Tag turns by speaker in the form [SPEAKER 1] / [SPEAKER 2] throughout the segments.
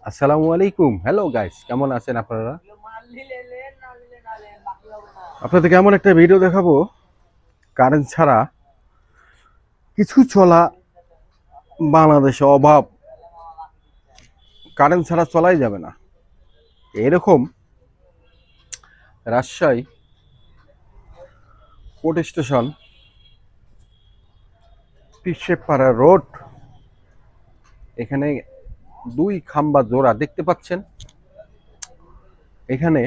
[SPEAKER 1] আসসালামু আলাইকুম। Hello guys, কেমন আছেন আপনারা? আপনাদের কেমন একটা ভিডিও দেখাবো। কারেন্ট ছাড়া কিছু চলা বাংলাদেশে অভাব। কারেন্ট ছাড়া চলাই যাবে না। এরকম রাজশাহী কোর্ট স্টেশন, পিসেপাড়া রোড, এখানে দুই খাম্বা জোড়া দেখতে পাচ্ছেন। এখানে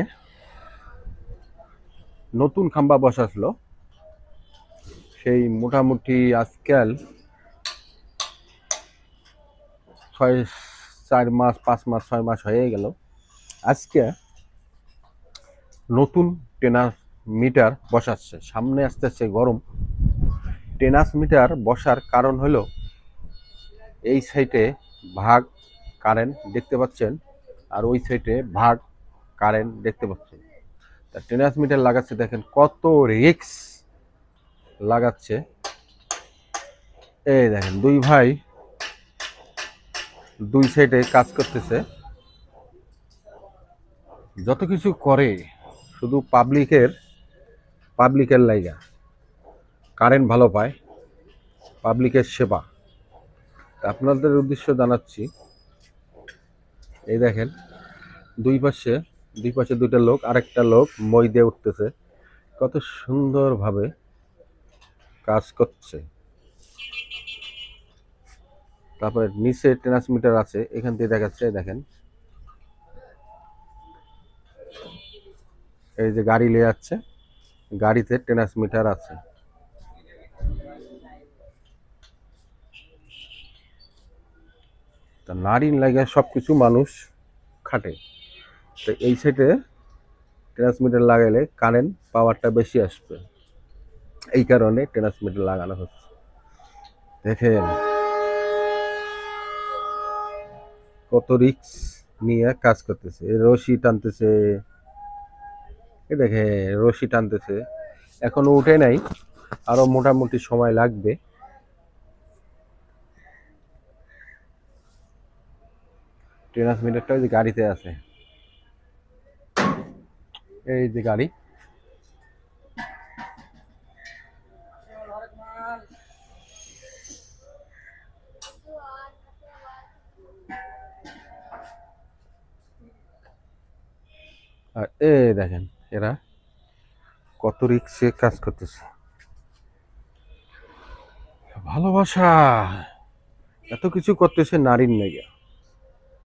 [SPEAKER 1] নতুন খাম্বা বসাছিল, সেই মোটামুটি আজকাল 4 মাস 5 মাস 6 মাস হয়ে গেল। আজকে নতুন টেনাস মিটার বসাচ্ছে, সামনে আসতেছে গরম। টেনাস মিটার বসার কারণ হলো এই সাইডে ভাগ কারেন্ট দেখতে পাচ্ছেন, আর ওই সাইডে ভাগ কারেন্ট দেখতে পাচ্ছেন। তা টেনাস মিটার লাগাচ্ছে, দেখেন কত রিক্স লাগাচ্ছে। এই দেখেন দুই ভাই দুই সাইডে কাজ করতেছে, যত কিছু করে শুধু পাবলিকের লাইগা, কারেন্ট ভালো পায়, পাবলিকের সেবা। আপনাদের উদ্দেশ্য জানাচ্ছি, এই দেখেন দুই পাশে দুইটা লোক, আরেকটা লোক মই দিয়ে উঠতেছে, কত সুন্দরভাবে কাজ করছে। তারপরে নিচে ট্রান্সমিটার আছে, এখান থেকে দেখাচ্ছে, দেখেন এই যে গাড়ি নিয়ে যাচ্ছে, গাড়িতে ট্রান্সমিটার আছে। তা নারীন লাগে সবকিছু মানুষ খাটে, তো এই সাইডে ট্রান্সমিটার লাগাইলে কারেন্ট পাওয়ারটা বেশি আসবে, এই কারণে ট্রান্সমিটার লাগানো হচ্ছে। দেখেন কত রিক্স নিয়ে কাজ করতেছে, রশি টানতেছে, এ দেখে রশি টানতেছে, এখনো উঠে নাই, আরো মোটামুটি সময় লাগবে। ট্রান্সমিটারটা ওই যে গাড়িতে আছে, এই যে গাড়ি। আর এই দেখেন এরা কত রিক্সে কাজ করতেছে। ভালোবাসা এত কিছু করতেছে নারীর নাইগা।